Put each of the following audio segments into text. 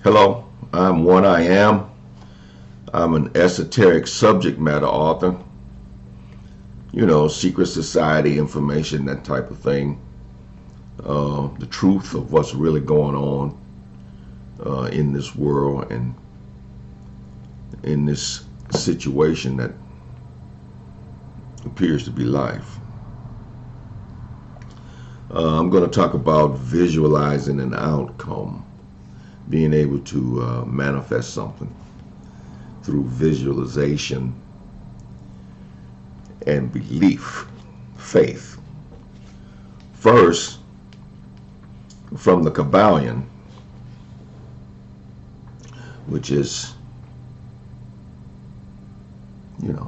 Hello, I'm One I Am. I'm an esoteric subject matter author. Secret society information, that type of thing. The truth of what's really going on in this world and in this situation that appears to be life. I'm going to talk about visualizing an outcome, being able to manifest something through visualization and belief, faith. First, from the Kabbalion, which is, a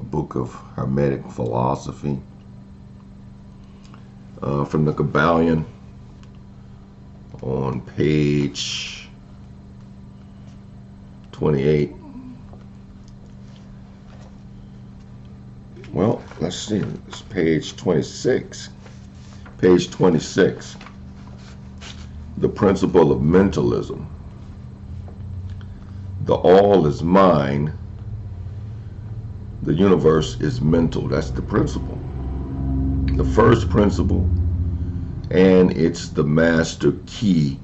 book of Hermetic philosophy. From the Kabbalion, on page 28. Well, let's see. It's page 26. Page 26. The principle of mentalism. The all is mind. The universe is mental. That's the principle. The first principle, and it's the master key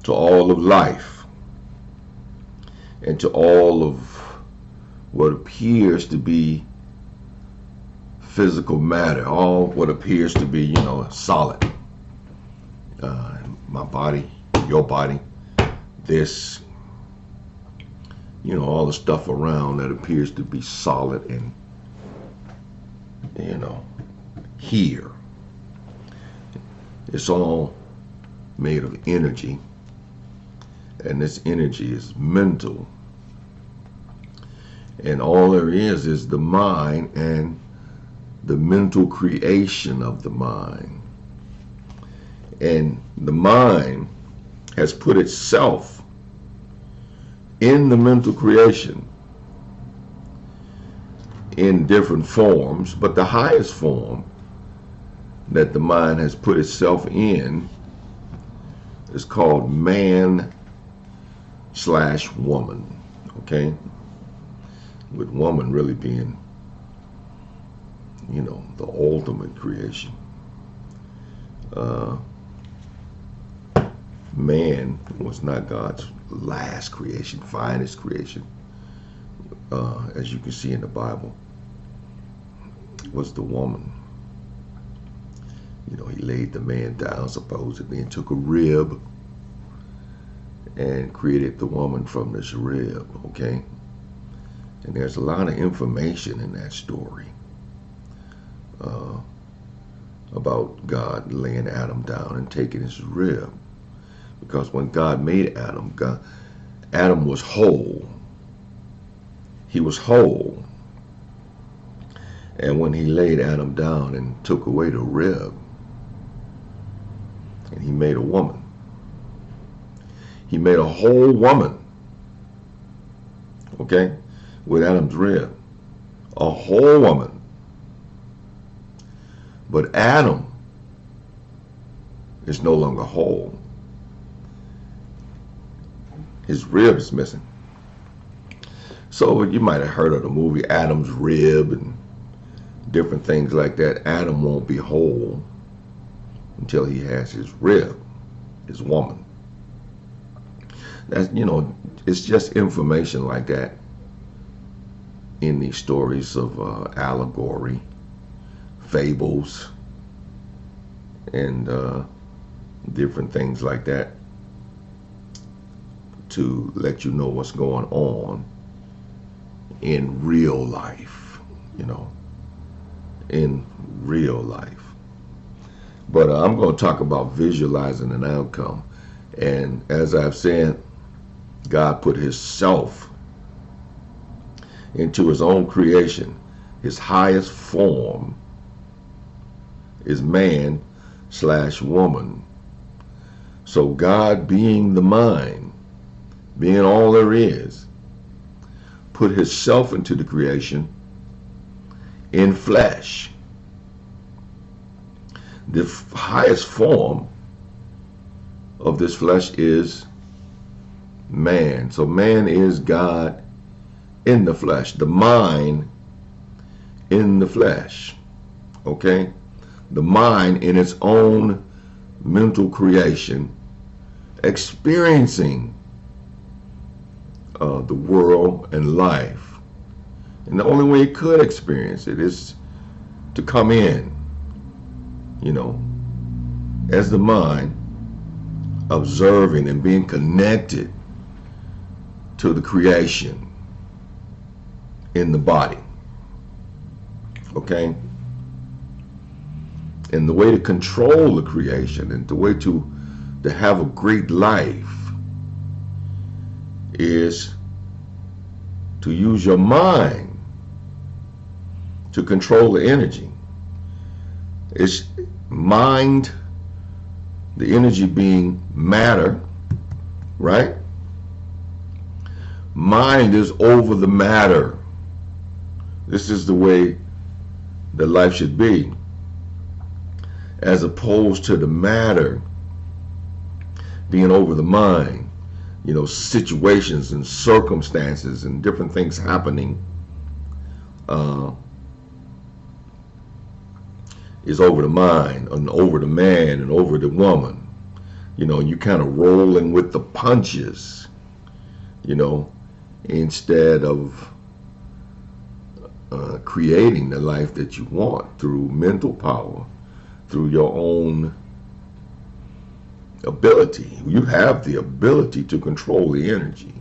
to all of life and to all of what appears to be physical matter, all what appears to be, solid. My body, your body, this, all the stuff around that appears to be solid and, here. It's all made of energy, and this energy is mental. And all there is the mind and the mental creation of the mind. And the mind has put itself in the mental creation in different forms, but the highest form that the mind has put itself in is called man/woman, okay? With woman really being, the ultimate creation. Man was not God's last creation, finest creation, as you can see in the Bible, was the woman. He laid the man down supposedly and took a rib and created the woman from this rib, okay? And there's a lot of information in that story about God laying Adam down and taking his rib. Because when God made Adam, Adam was whole. He was whole. And when he laid Adam down and took away the rib, and he made a woman. He made a whole woman, okay, with Adam's rib. A whole woman. But Adam is no longer whole. His rib is missing. So you might have heard of the movie Adam's Rib and different things like that. Adam won't be whole until he has his rib, his woman. That's, it's just information like that in these stories of allegory, fables, and different things like that to let you know what's going on in real life, in real life. But I'm going to talk about visualizing an outcome. And as I've said, God put his self into his own creation. His highest form is man/woman. So God, being the mind, being all there is, put his self into the creation in flesh. The highest form of this flesh is man. So man is God in the flesh, the mind in the flesh. Okay? The mind in its own mental creation, experiencing the world and life. And the only way it could experience it is to come in, as the mind, observing and being connected to the creation in the body. Okay? And the way to control the creation and the way to have a great life is to use your mind to control the energy. It's mind, the energy being matter, right? Mind is over the matter. This is the way that life should be, as opposed to the matter being over the mind. Situations and circumstances and different things happening is over the mind and over the man and over the woman. You kind of rolling with the punches, instead of creating the life that you want through mental power, through your own ability. You have the ability to control the energy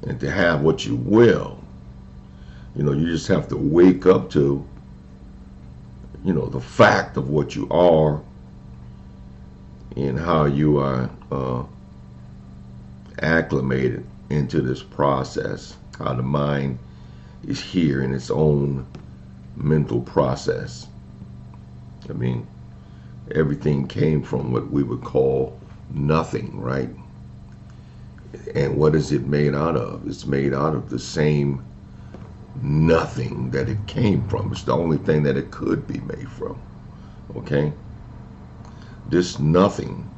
and to have what you will. You just have to wake up to, the fact of what you are and how you are acclimated into this process, how the mind is here in its own mental process. Everything came from what we would call nothing, right? And what is it made out of? It's made out of the same nothing that it came from. It's the only thing that it could be made from. Okay? This nothing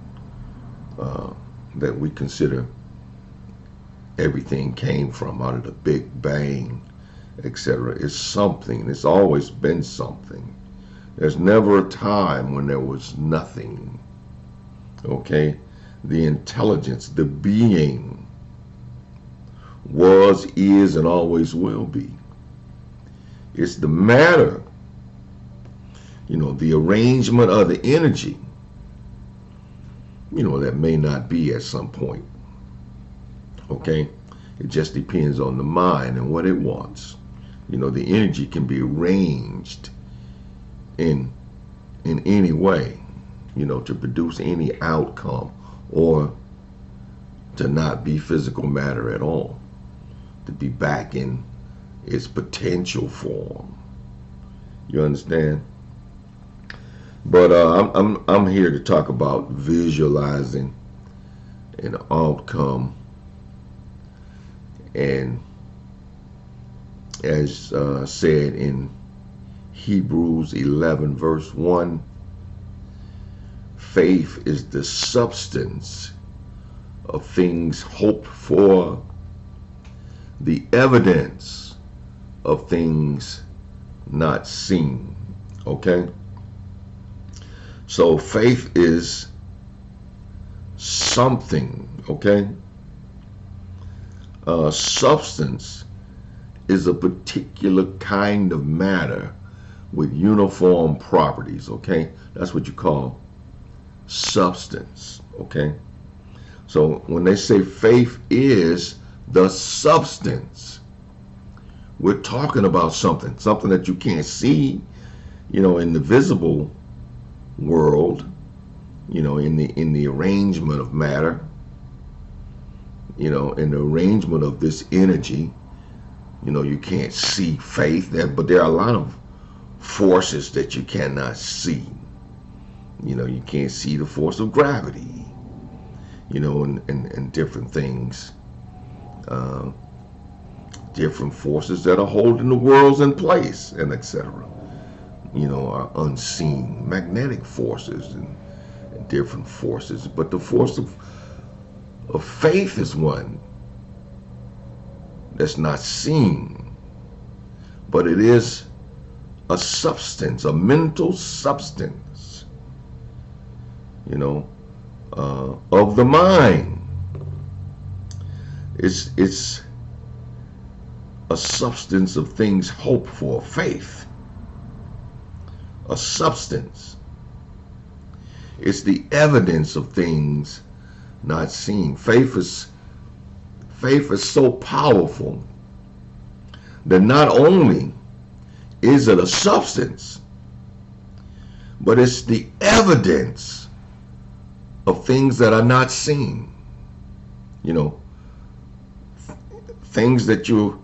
that we consider everything came from, out of the Big Bang, etc., is something. It's always been something. There's never a time when there was nothing. Okay? The intelligence, the being, was, is, and always will be. It's the matter, the arrangement of the energy, that may not be at some point. Okay? It just depends on the mind and what it wants. The energy can be arranged in any way, to produce any outcome, or to not be physical matter at all, to be back in its potential form. You understand? But I'm here to talk about visualizing an outcome, and as said in Hebrews 11 verse 1, faith is the substance of things hoped for, the evidence of things not seen. Okay? So faith is something, okay? Substance is a particular kind of matter with uniform properties, okay? That's what you call substance, okay? So when they say faith is the substance, we're talking about something that you can't see, in the visible world, in the arrangement of matter, in the arrangement of this energy. You can't see faith there, but there are a lot of forces that you cannot see. You can't see the force of gravity, and different things, different forces that are holding the worlds in place, and etc. Are unseen, magnetic forces and different forces, but the force of faith is one that's not seen, but it is a substance, a mental substance, of the mind. It's a substance of things hoped for, faith. A substance. It's the evidence of things not seen. Faith is so powerful that not only is it a substance, but it's the evidence of things that are not seen. Things that you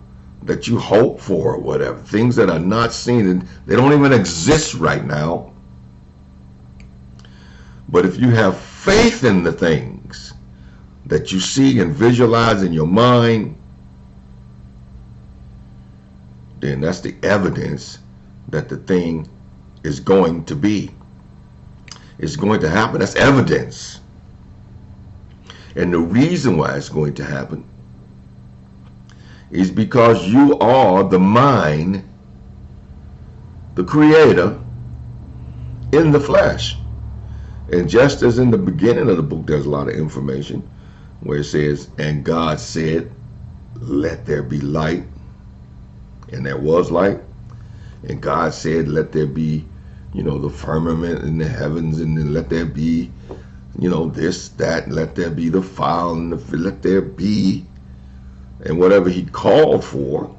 hope for, or whatever, things that are not seen, and they don't even exist right now. But if you have faith in the things that you see and visualize in your mind, then that's the evidence that the thing is going to be. It's going to happen. That's evidence. And the reason why it's going to happen is because you are the mind, the creator, in the flesh. And just as in the beginning of the book, there's a lot of information where it says, and God said, let there be light. And there was light. And God said, let there be, the firmament in the heavens, and then let there be, this, that, and let there be the fire, and let there be. And whatever he called for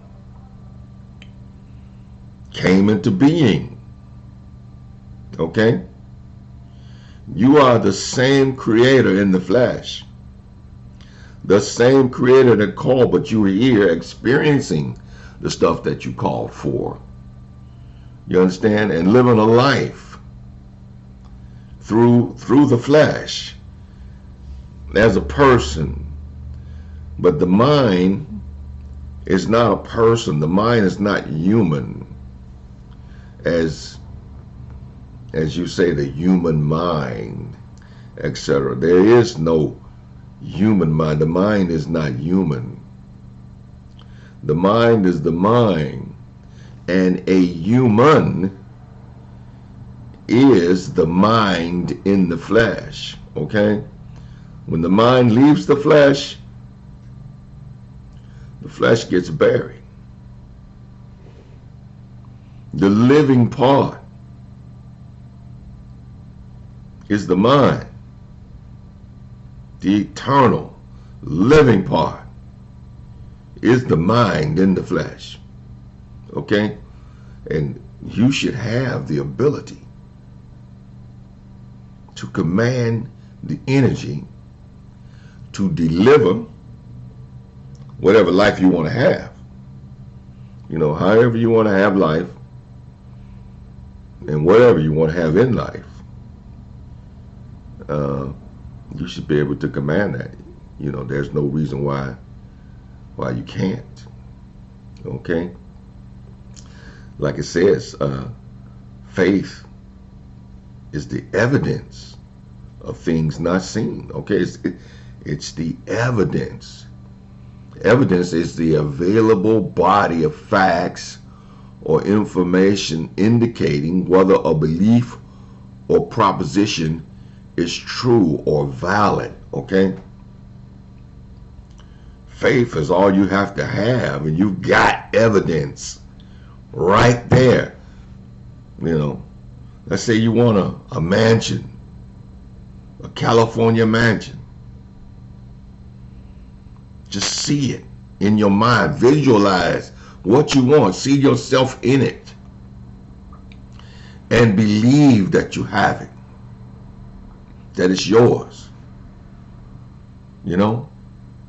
came into being. Okay? You are the same creator in the flesh. The same creator that called, but you were here experiencing the stuff that you called for. You understand? And living a life through the flesh as a person. But the mind is not a person. The mind is not human. As you say, the human mind, etc. There is no human mind. The mind is not human. The mind is the mind. And a human is the mind in the flesh. Okay? When the mind leaves the flesh gets buried. The living part is the mind. The eternal living part is the mind in the flesh. Okay? And you should have the ability to command the energy to deliver whatever life you want to have. However you want to have life, and whatever you want to have in life, you should be able to command that. There's no reason why you can't. Okay? Like it says, faith is the evidence of things not seen. Okay? It's the evidence. Evidence is the available body of facts or information indicating whether a belief or proposition is true or valid. Okay? Faith is all you have to have, and you've got evidence right there. Let's say you want a mansion, a California mansion. Just see it in your mind. Visualize what you want. See yourself in it. And believe that you have it. That it's yours.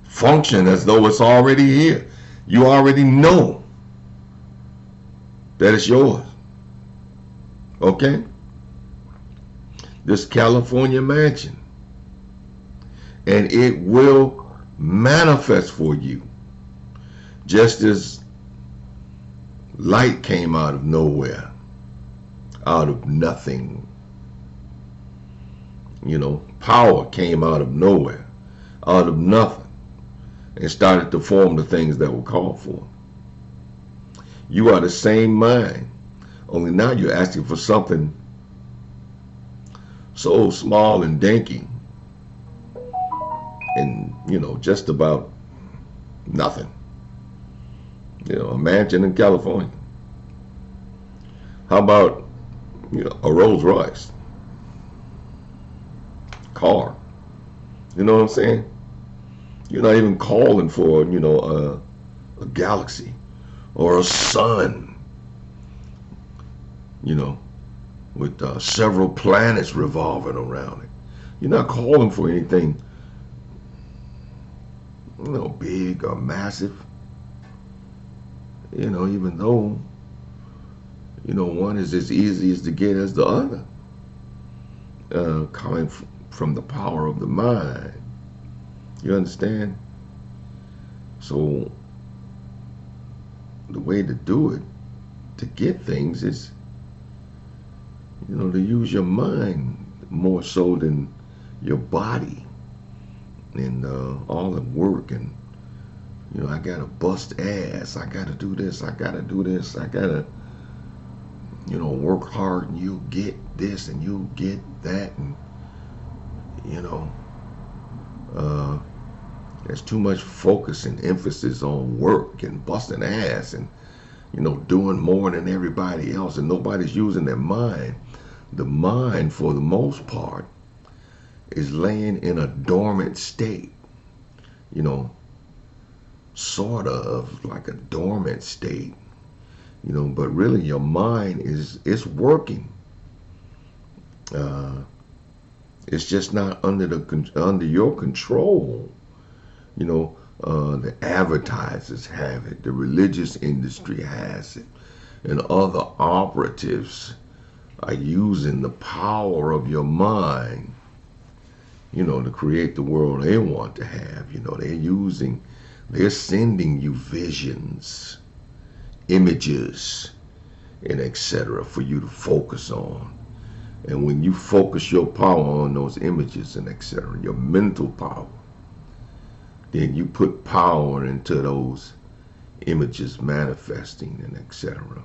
Function as though it's already here. You already know that it's yours. Okay? This California mansion. And it will manifest for you, just as light came out of nowhere, out of nothing. Power came out of nowhere, out of nothing, and started to form the things that were called for. You are the same mind, only now you're asking for something so small and dinky and, just about nothing. A mansion in California. How about, a Rolls Royce car? You know what I'm saying? You're not even calling for, a galaxy or a sun, with several planets revolving around it. You're not calling for anything, big or massive. Even though, one is as easy as to get as the other, coming from the power of the mind. You understand? So the way to do it, to get things, is, to use your mind more so than your body, and all the work, and I gotta bust ass, I gotta do this, I gotta do this, I gotta work hard, and you get this and you get that, and there's too much focus and emphasis on work and busting ass and doing more than everybody else, and nobody's using their mind. The mind, for the most part, is laying in a dormant state, sort of like a dormant state, but really your mind is working. It's just not under your control. The advertisers have it, the religious industry has it, and other operatives are using the power of your mind, to create the world they want to have. They're sending you visions, images, and etc. for you to focus on. And when you focus your power on those images and etc., your mental power, then you put power into those images manifesting and etc.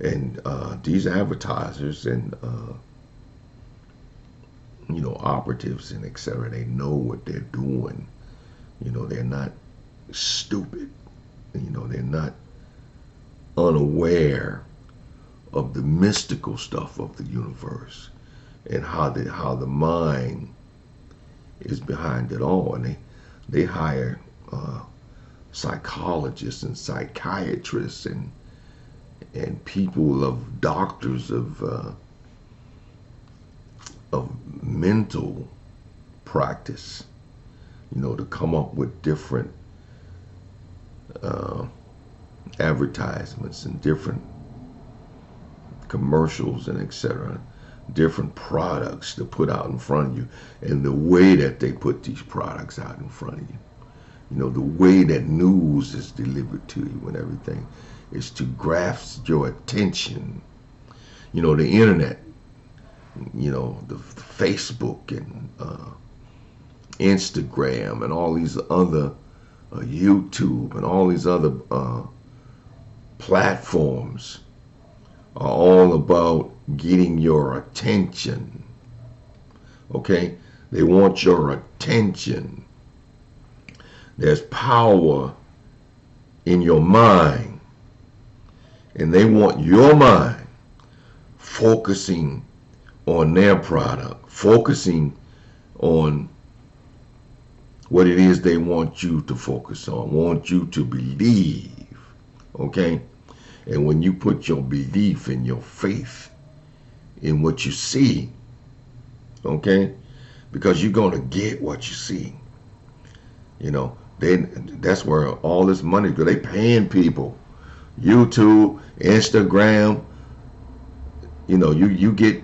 And these advertisers and operatives and etc., they know what they're doing. They're not stupid. They're not unaware of the mystical stuff of the universe and how the mind is behind it all. And they hire psychologists and psychiatrists and people of doctors of mental practice, to come up with different advertisements and different commercials and etc., different products to put out in front of you, and the way that they put these products out in front of you, the way that news is delivered to you and everything, is to grasp your attention. The internet, the Facebook and Instagram and all these other YouTube and all these other platforms are all about getting your attention. Okay? They want your attention. There's power in your mind, and they want your mind focusing on their product, focusing on what it is they want you to focus on, want you to believe. Okay? And when you put your belief and your faith in what you see, okay, because you're going to get what you see. That's where all this money, because they paying people. YouTube, Instagram, you get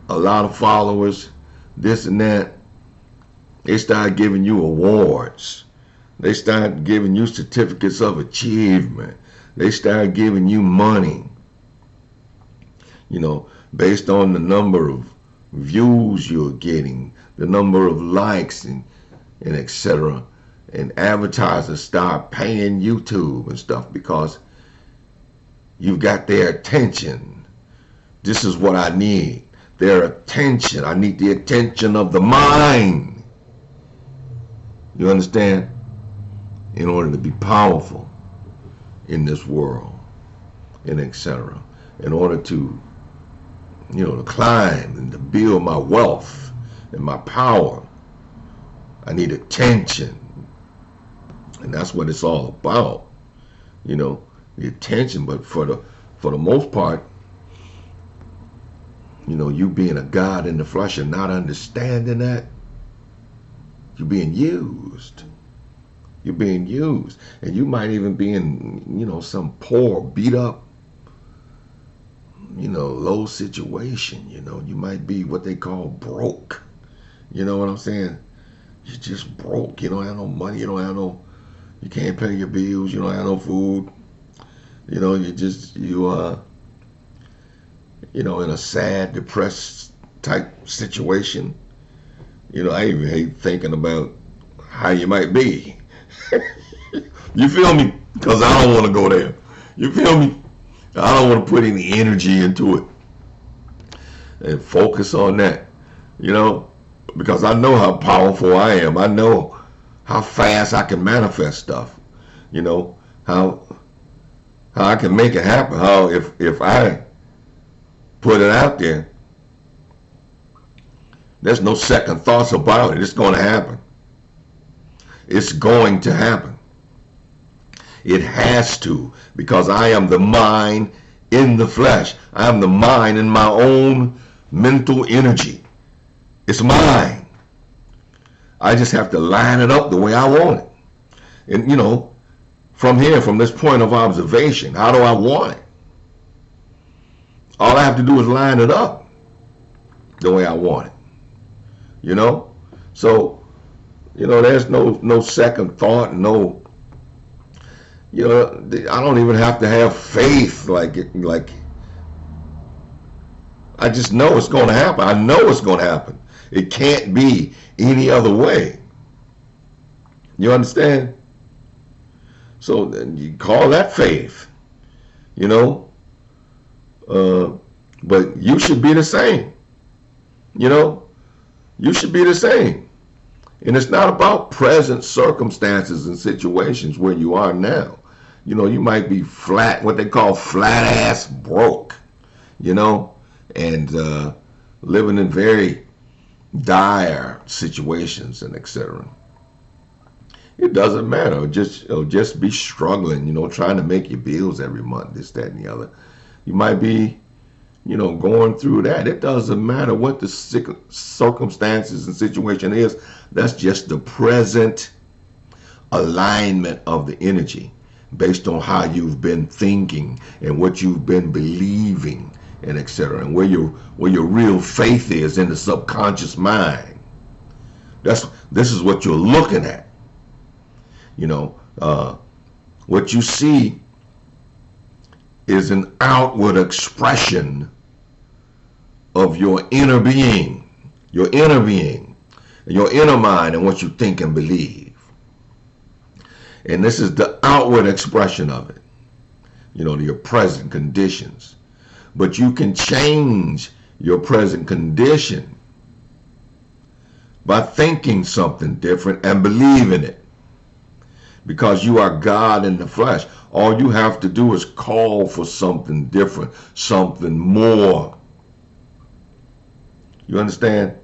a lot of followers, this and that. They start giving you awards. They start giving you certificates of achievement. They start giving you money, based on the number of views you're getting, the number of likes and etc. And advertisers start paying YouTube and stuff because you've got their attention. This is what I need. Their attention. I need the attention of the mind. You understand? In order to be powerful in this world and etc. In order to, to climb and to build my wealth and my power, I need attention. And that's what it's all about. The attention. But for the most part, you being a God in the flesh and not understanding that, you're being used. You're being used. And you might even be in, some poor, beat up, low situation. You might be what they call broke. You know what I'm saying? You're just broke. You don't have no money. You can't pay your bills. You don't have no food. In a sad, depressed type situation. I even hate thinking about how you might be. You feel me? Because I don't want to go there. You feel me? I don't want to put any energy into it and focus on that, because I know how powerful I am. I know how fast I can manifest stuff, how I can make it happen. How if I put it out there, there's no second thoughts about it. It's going to happen. It's going to happen. It has to, because I am the mind in the flesh. I am the mind in my own mental energy. It's mine. I just have to line it up the way I want it. And, from here, from this point of observation, how do I want it? All I have to do is line it up the way I want it. So, there's no second thought, no, I don't even have to have faith like I just know it's going to happen. I know it's going to happen. It can't be any other way. You understand? So then you call that faith, but you should be the same. You should be the same. And it's not about present circumstances and situations where you are now. You might be flat, what they call flat ass broke, and living in very dire situations and etc. It doesn't matter. Just be struggling, trying to make your bills every month, this, that, and the other. You might be, going through that. It doesn't matter what the circumstances and situation is. That's just the present alignment of the energy based on how you've been thinking and what you've been believing and etc. And where your real faith is in the subconscious mind. This is what you're looking at. What you see is an outward expression of your inner being, and your inner mind and what you think and believe. And this is the outward expression of it, your present conditions. But you can change your present condition by thinking something different and believing it. Because you are God in the flesh. All you have to do is call for something different, something more. You understand?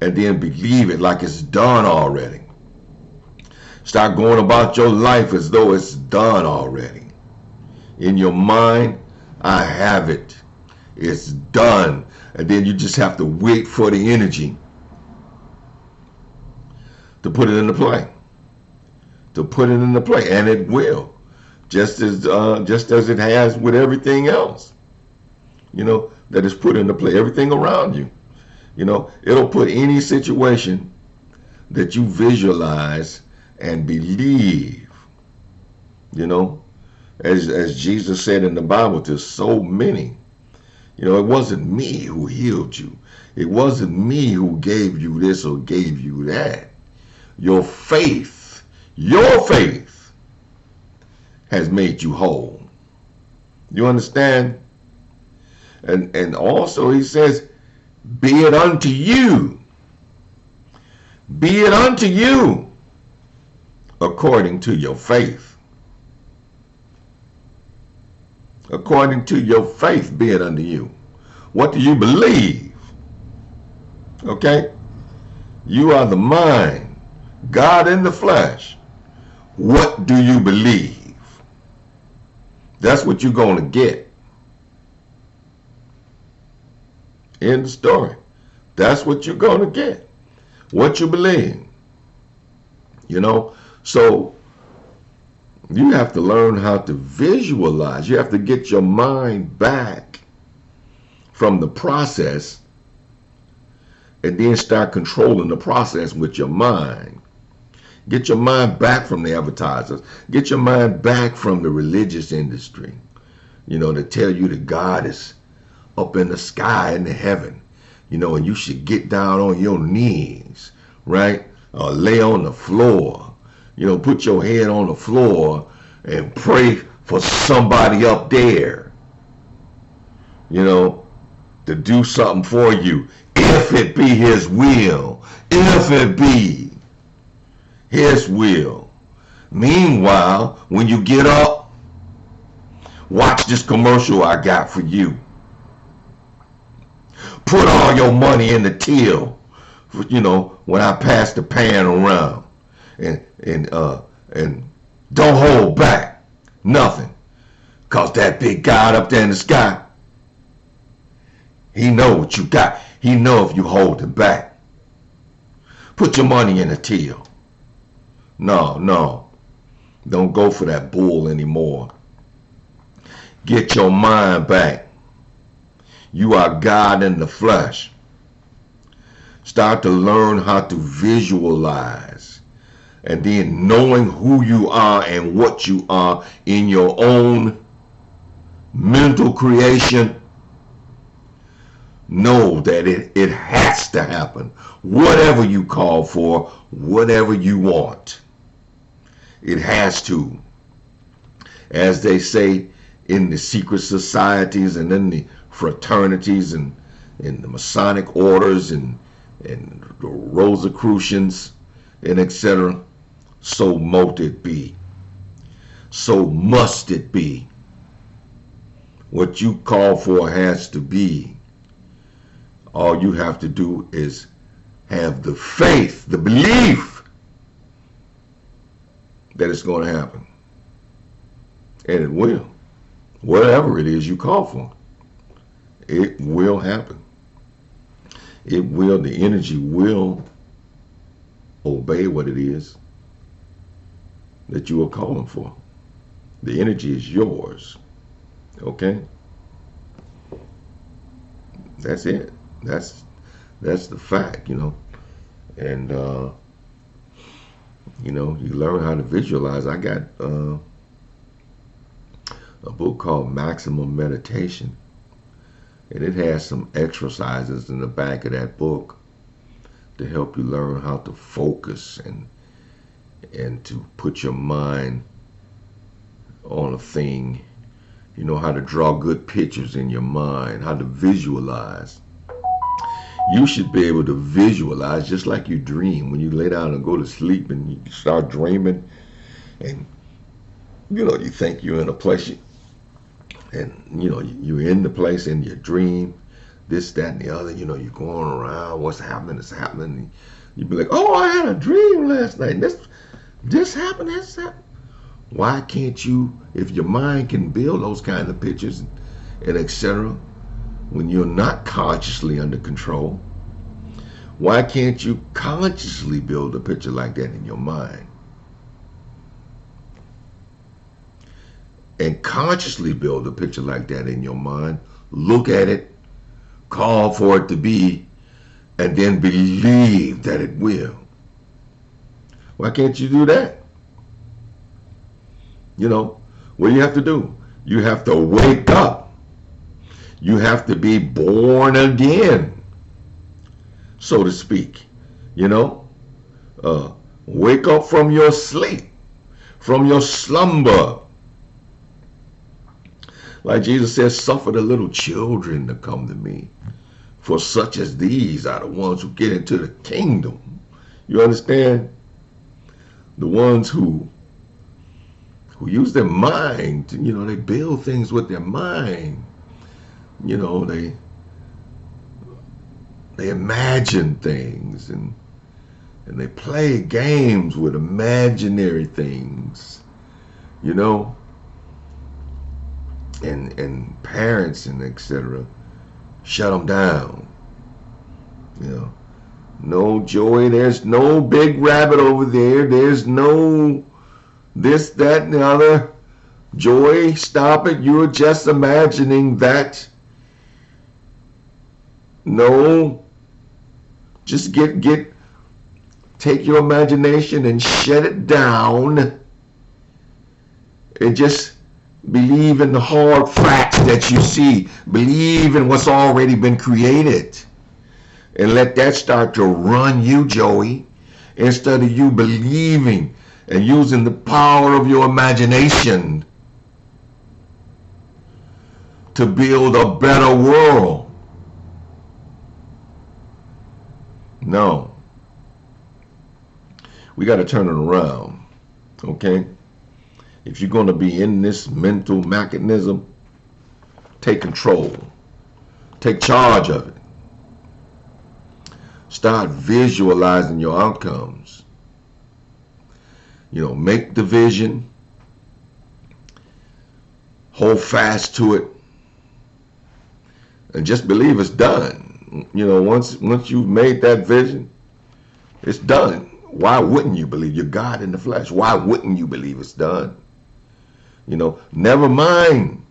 And then believe it like it's done already. Start going about your life as though it's done already. In your mind, I have it. It's done. And then you just have to wait for the energy to put it into play. And it will. Just as it has with everything else. That is put into play. Everything around you. It'll put any situation that you visualize and believe. As Jesus said in the Bible to so many, You know, it wasn't me who healed you. It wasn't me who gave you this or gave you that. Your faith has made you whole. You understand? And also he says, be it unto you. Be it unto you according to your faith. According to your faith, be it unto you. What do you believe? Okay? You are the mind, God in the flesh. What do you believe? That's what you're going to get. End of story. That's what you're going to get. What you believe. You know? So you have to learn how to visualize. You have to get your mind back from the process and then start controlling the process with your mind. Get your mind back from the advertisers. Get your mind back from the religious industry. You know, to tell you that God is up in the sky in the heaven. You know, and you should get down on your knees, right? Or lay on the floor. You know, put your head on the floor and pray for somebody up there. You know, to do something for you. If it be his will. If it be his will. Meanwhile, when you get up, watch this commercial I got for you. Put all your money in the till, you know, when I pass the pan around, and don't hold back nothing, cause that big God up there in the sky, he know what you got. He know if you hold it back. Put your money in the till. No, don't go for that bull anymore. Get your mind back. You are God in the flesh. Start to learn how to visualize. And then knowing who you are and what you are in your own mental creation, know that it has to happen. Whatever you call for, whatever you want, it has to. As they say in the secret societies and in the fraternities and in the Masonic orders and the Rosicrucians and etc., so mote it be. So must it be. What you call for has to be. All you have to do is have the faith, the belief that it's going to happen. And it will. Whatever it is you call for, it will happen. It will, the energy will obey what it is that you are calling for. The energy is yours. Okay? That's it. That's the fact, you know. And you know, you learn how to visualize. I got a book called Maximum Meditation, and it has some exercises in the back of that book to help you learn how to focus and to put your mind on a thing. You know, how to draw good pictures in your mind, how to visualize. You should be able to visualize just like you dream. When you lay down and go to sleep and you start dreaming, and you know, you think you're in a place, and you know, you're in the place in your dream, this, that, and the other. You know, you're going around, what's happening, it's happening. You'd be like, oh, I had a dream last night. This happened, this happened. Why can't you, if your mind can build those kind of pictures and etc., when you're not consciously under control, why can't you consciously build a picture like that in your mind? And consciously build a picture like that in your mind, look at it, call for it to be, and then believe that it will. Why can't you do that? You know, what do you have to do? You have to wake up. You have to be born again, so to speak. You know, wake up from your sleep, from your slumber. Like Jesus says, suffer the little children to come to me, for such as these are the ones who get into the kingdom. You understand? The ones who use their mind. They build things with their mind. They imagine things, and they play games with imaginary things. And parents and etc. shut them down. No, Joey, there's no big rabbit over there. There's no this, that, and the other. Joey, stop it. You're just imagining that. No. Just take your imagination and shut it down. And just believe in the hard facts that you see. Believe in what's already been created. And let that start to run you, Joey, instead of you believing and using the power of your imagination to build a better world. No. We got to turn it around, okay? If you're going to be in this mental mechanism, take control. Take charge of it. Start visualizing your outcomes. Make the vision. Hold fast to it. And just believe it's done. Once you've made that vision, it's done. Why wouldn't you believe? You're God in the flesh. Why wouldn't you believe it's done? Never mind,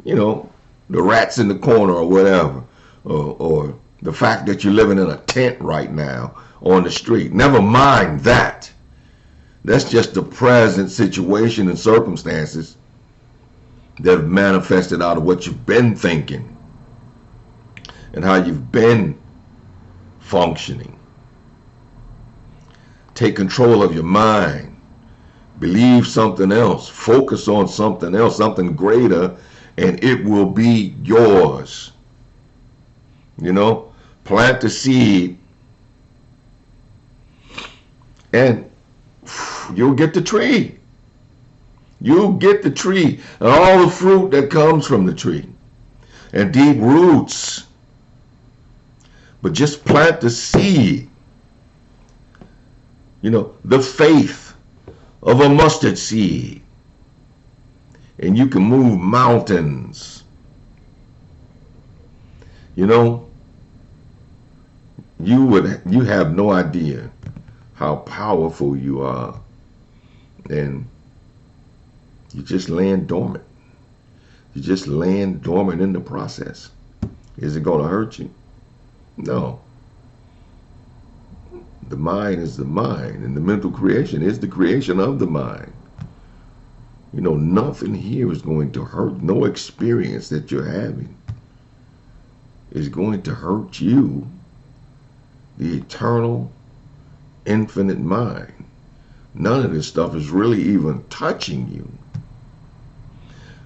the rats in the corner or whatever, or the fact that you're living in a tent right now on the street. Never mind that. That's just the present situation and circumstances that have manifested out of what you've been thinking and how you've been functioning. Take control of your mind. Believe something else. Focus on something else, something greater, and it will be yours. Plant the seed, and you'll get the tree. You'll get the tree and all the fruit that comes from the tree, and deep roots. But just plant the seed. The faith of a mustard seed, and you can move mountains. You have no idea how powerful you are, and you just laying dormant. You just laying dormant in the process. Is it going to hurt you? No. The mind is the mind, and the mental creation is the creation of the mind. Nothing here is going to hurt. No experience that you're having is going to hurt you. The eternal, infinite mind. None of this stuff is really even touching you.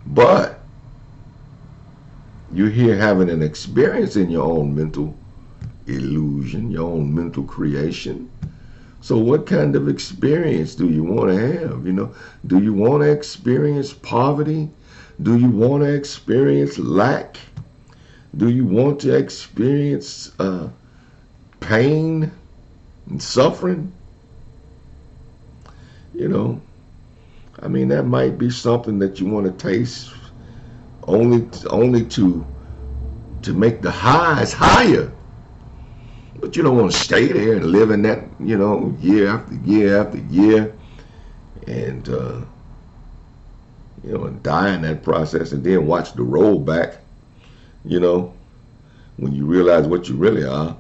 But you're here having an experience in your own mental illusion, your own mental creation. So what kind of experience do you want to have? Do you want to experience poverty? Do you want to experience lack? Do you want to experience pain and suffering? That might be something that you want to taste only to make the highs higher. But you don't want to stay there and live in that, year after year after year, and and die in that process, and then watch the rollback. When you realize what you really are,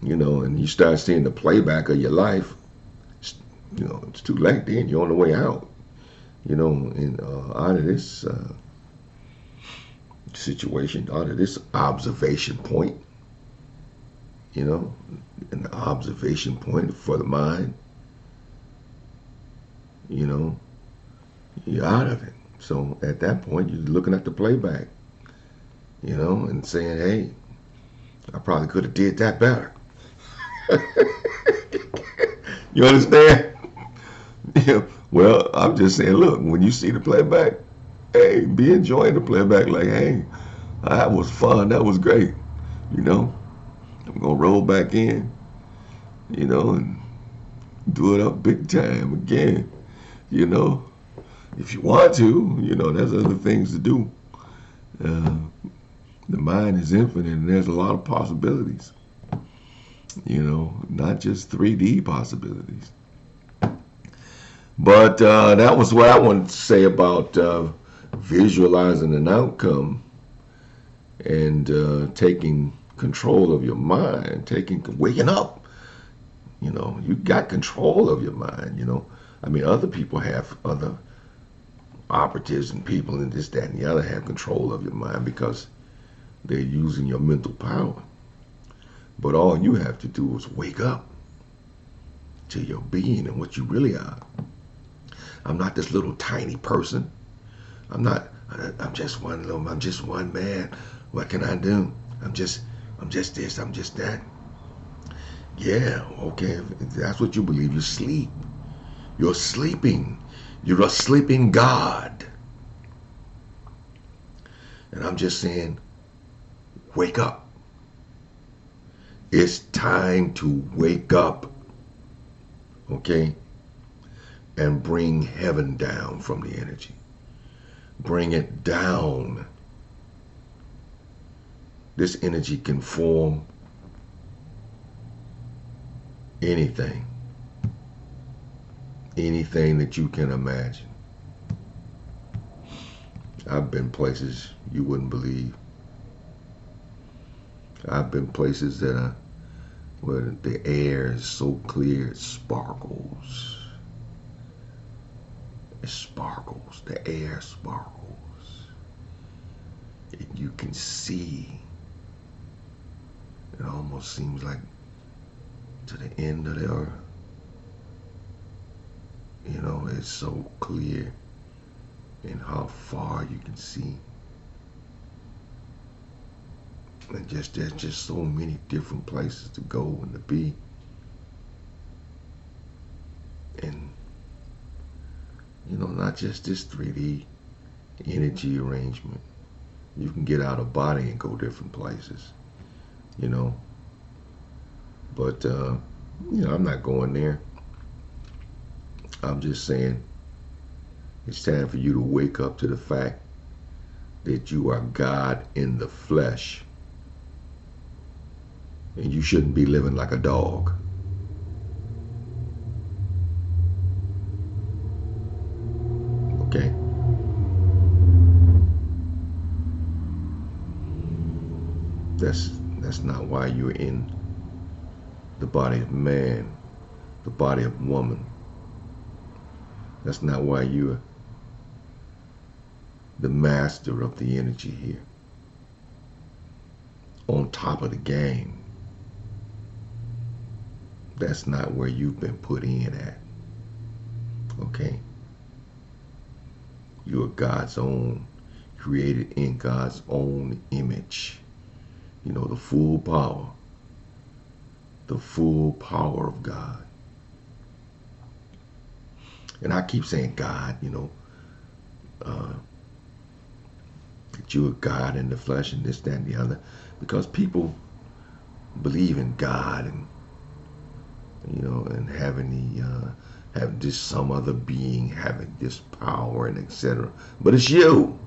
and you start seeing the playback of your life, it's too late then. You're on the way out, and out of this situation, out of this observation point, you know, an observation point for the mind, you know, you're out of it. So at that point, you're looking at the playback, you know, and saying, hey, I probably could have did that better. You understand? Yeah. Well, I'm just saying, look, when you see the playback, hey, be enjoying the playback. Like, hey, that was fun. That was great. You know, I'm going to roll back in, you know, and do it up big time again. You know, if you want to, you know, there's other things to do. The mind is infinite, and there's a lot of possibilities. You know, not just 3D possibilities. But that was what I wanted to say about visualizing an outcome and taking control of your mind, waking up. You know, you got control of your mind. You know, I mean, other people have other operatives and people and this, that, and the other have control of your mind because they're using your mental power. But all you have to do is wake up to your being and what you really are. I'm not this little tiny person. I'm just one man. What can I do? I'm just this, I'm just that. Yeah, okay, if that's what you believe, you sleep. You're sleeping. You're a sleeping God. And I'm just saying, wake up. It's time to wake up. Okay? And bring heaven down from the energy. Bring it down. This energy can form anything. Anything that you can imagine. I've been places you wouldn't believe. I've been places that where the air is so clear it sparkles. It sparkles. The air sparkles. You can see. It almost seems like to the end of the earth. You know, it's so clear in how far you can see. And there's just so many different places to go and to be. And, you know, not just this 3D energy arrangement. You can get out of body and go different places, you know. But, you know, I'm not going there. I'm just saying it's time for you to wake up to the fact that you are God in the flesh. And you shouldn't be living like a dog. Okay? That's not why you're in the body of man, the body of woman. That's not why you're the master of the energy here. On top of the game. That's not where you've been put in at. Okay? You are God's own, created in God's own image. You know, the full power. The full power of God. And I keep saying God, you know, that you are God in the flesh and this, that, and the other. Because people believe in God and, you know, and having this some other being having this power and etc. But it's you.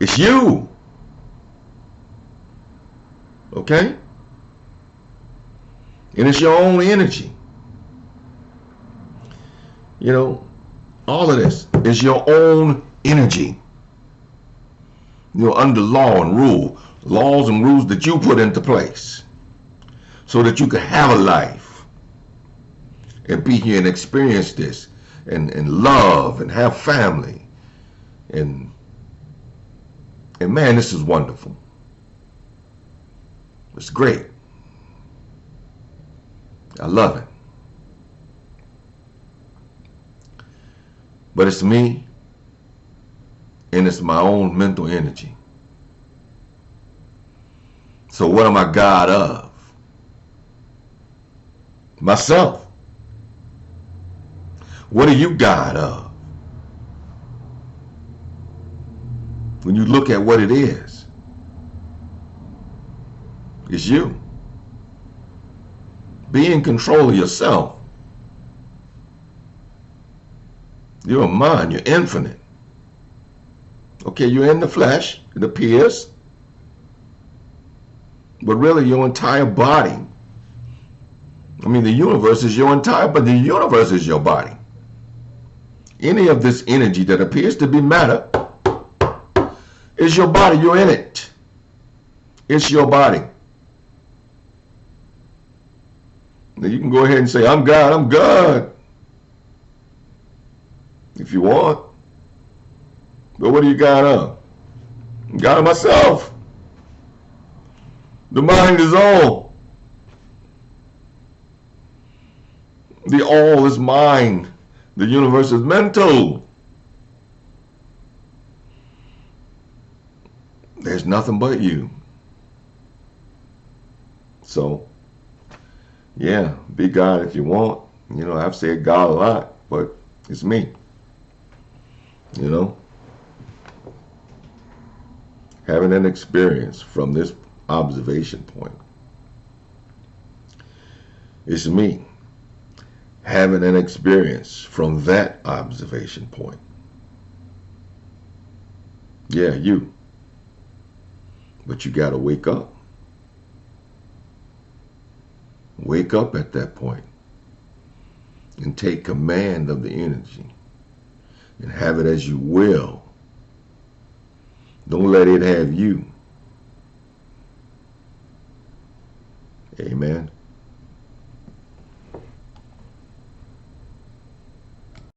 It's you. Okay? And it's your own energy. You know, all of this is your own energy. You know, under law and rule, laws and rules that you put into place so that you can have a life and be here and experience this and love and have family and And man, this is wonderful. It's great. I love it. But it's me, and it's my own mental energy. So what am I God of? Myself. What are you God of? When you look at what it is, it's you. Be in control of yourself. You're a mind. You're infinite. Okay, you're in the flesh. It appears. But really, your entire body. I mean, the universe is your entire, but the universe is your body. Any of this energy that appears to be matter is your body. You're in it. It's your body. Now you can go ahead and say, I'm God, I'm God, if you want. But what are you God of? I'm God of myself. The mind is all. The all is mind. The universe is mental. There's nothing but you. So, yeah, be God if you want. You know, I've said God a lot, but it's me. You know, having an experience from this observation point. It's me having an experience from that observation point. Yeah, you. But you got to wake up. Wake up at that point and take command of the energy and have it as you will. Don't let it have you. Amen.